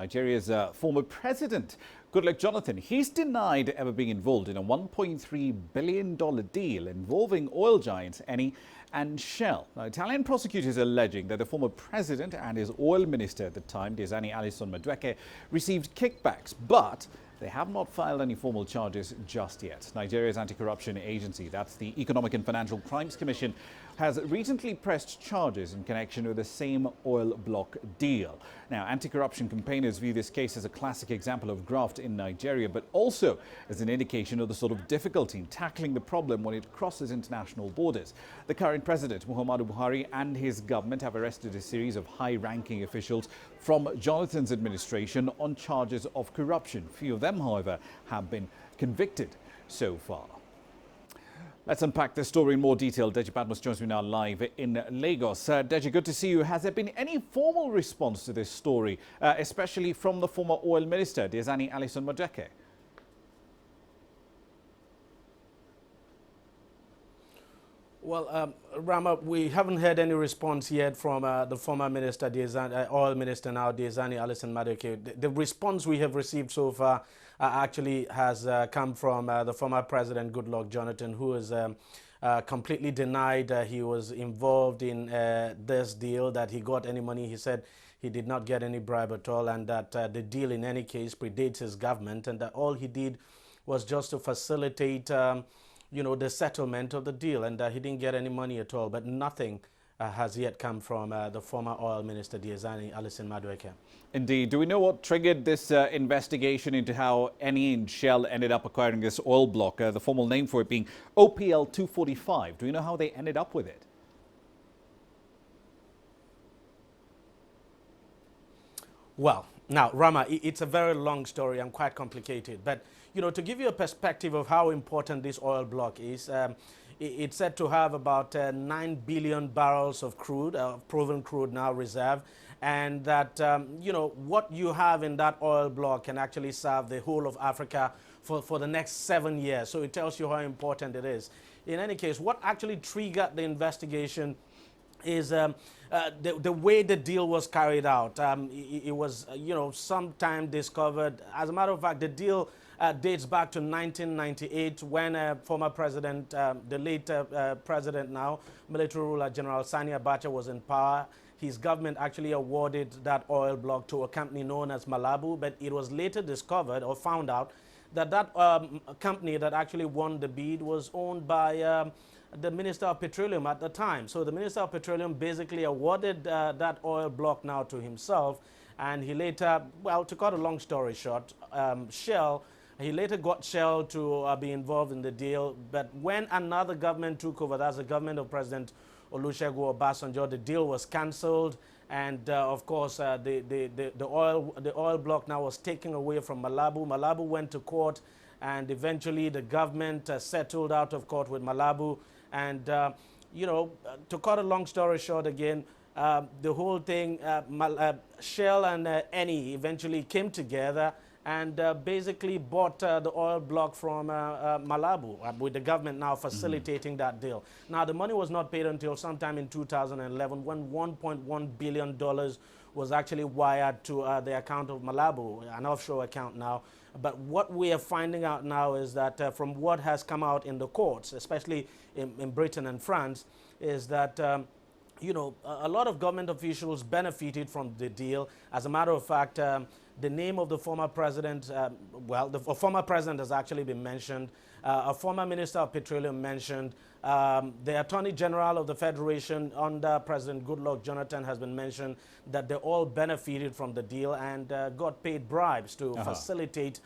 Nigeria's former president, Goodluck Jonathan, he's denied ever being involved in a $1.3 billion deal involving oil giants ENI and Shell. Now, Italian prosecutors are alleging that the former president and his oil minister at the time, Madueke, received kickbacks, but they have not filed any formal charges just yet. Nigeria's anti-corruption agency, that's the Economic and Financial Crimes Commission, has recently pressed charges in connection with the same oil block deal. Now, anti-corruption campaigners view this case as a classic example of graft in Nigeria, but also as an indication of the sort of difficulty in tackling the problem when it crosses international borders. The current president, Muhammadu Buhari, and his government have arrested a series of high-ranking officials from Jonathan's administration on charges of corruption. Few of them, however, have been convicted so far. Let's unpack this story in more detail. Deji Patmos joins me now live in Lagos. Deji, good to see you. Has there been any formal response to this story, especially from the former oil minister, Madueke? Well, Rama, we haven't heard any response yet from the former minister, oil minister now, Madueke. The response we have received so far actually has come from the former president, Goodluck Jonathan, who has completely denied he was involved in this deal, that he got any money. He said he did not get any bribe at all, and that the deal in any case predates his government, and that all he did was just to facilitate the settlement of the deal, and he didn't get any money at all. But nothing has yet come from the former oil minister, Madueke. Indeed. Do we know what triggered this investigation into how ENI and Shell ended up acquiring this oil block, the formal name for it being OPL 245? Do we know how they ended up with it? Well, now, Rama, it's a very long story and quite complicated. But, to give you a perspective of how important this oil block is, it's said to have about 9 billion barrels of crude, proven crude now reserve. And that, what you have in that oil block can actually serve the whole of Africa for the next 7 years. So it tells you how important it is. In any case, what actually triggered the investigation is the way the deal was carried out. It was, sometime discovered. As a matter of fact, the deal dates back to 1998 when former president, the late president now, military ruler General Sani Abacha was in power. His government actually awarded that oil block to a company known as Malabu, but it was later discovered or found out that that company that actually won the bid was owned by the Minister of Petroleum at the time. So the Minister of Petroleum basically awarded that oil block now to himself, and he later, well, to cut a long story short, he later got Shell to be involved in the deal. But when another government took over, that's the government of President Olusegun Obasanjo, the deal was cancelled, and of course the oil block now was taken away from Malabu. Malabu went to court, and eventually the government settled out of court with Malabu. And to cut a long story short again, the whole thing, Shell and ENI eventually came together and basically bought the oil block from Malabu, with the government now facilitating that deal. Now, the money was not paid until sometime in 2011 when $1.1 billion was actually wired to the account of Malabu, an offshore account now. But what we are finding out now is that from what has come out in the courts, especially in Britain and France, is that a lot of government officials benefited from the deal. As a matter of fact, the name of the former president, the former president has actually been mentioned. A former minister of petroleum mentioned. The Attorney General of the Federation under President Goodluck Jonathan has been mentioned, that they all benefited from the deal and got paid bribes to facilitate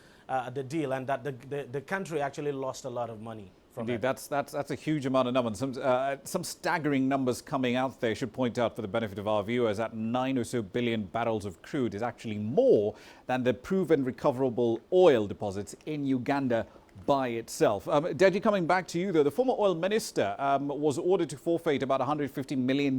the deal, and that the country actually lost a lot of money. Indeed, that's a huge amount of numbers. Some staggering numbers coming out there. I should point out for the benefit of our viewers that 9 or so billion barrels of crude is actually more than the proven recoverable oil deposits in Uganda by itself. Deji, coming back to you though, the former oil minister was ordered to forfeit about $150 million,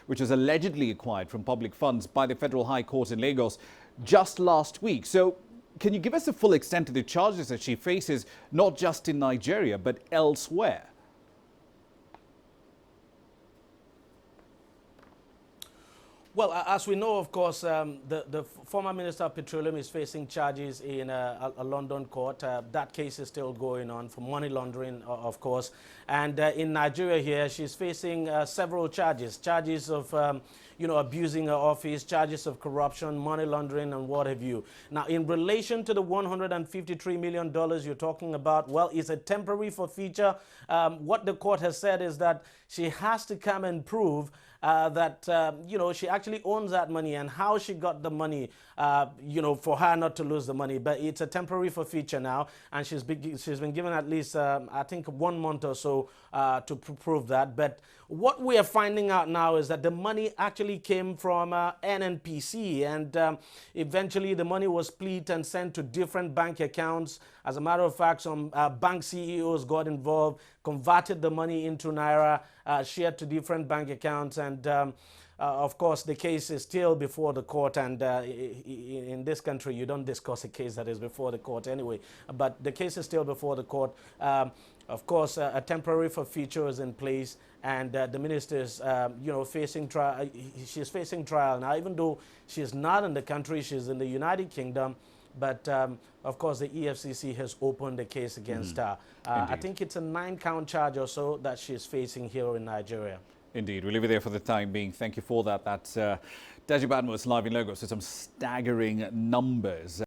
which was allegedly acquired from public funds by the Federal High Court in Lagos just last week. So can you give us the full extent of the charges that she faces, not just in Nigeria, but elsewhere? Well, as we know, of course, the former Minister of Petroleum is facing charges in a London court. That case is still going on for money laundering, of course. And in Nigeria here, she's facing several charges. Charges of, abusing her office, charges of corruption, money laundering, and what have you. Now, in relation to the $153 million you're talking about, well, it's a temporary forfeiture. What the court has said is that she has to come and prove that, she actually owns that money and how she got the money, for her not to lose the money. But it's a temporary forfeiture now, and she's been given at least, I think, 1 month or so to prove that. But what we are finding out now is that the money actually came from NNPC, and eventually the money was split and sent to different bank accounts. As a matter of fact, some bank CEOs got involved, converted the money into Naira, shared to different bank accounts, and of course, the case is still before the court, and in this country, you don't discuss a case that is before the court anyway. But the case is still before the court. Of course, a temporary forfeiture is in place, and the minister is, facing trial. She's facing trial now, even though she's not in the country. She's in the United Kingdom. But, of course, the EFCC has opened a case against her. I think it's a 9-count charge or so that she's facing here in Nigeria. Indeed. We'll leave it there for the time being. Thank you for that. That's Deji Badmus live in Lagos with some staggering numbers.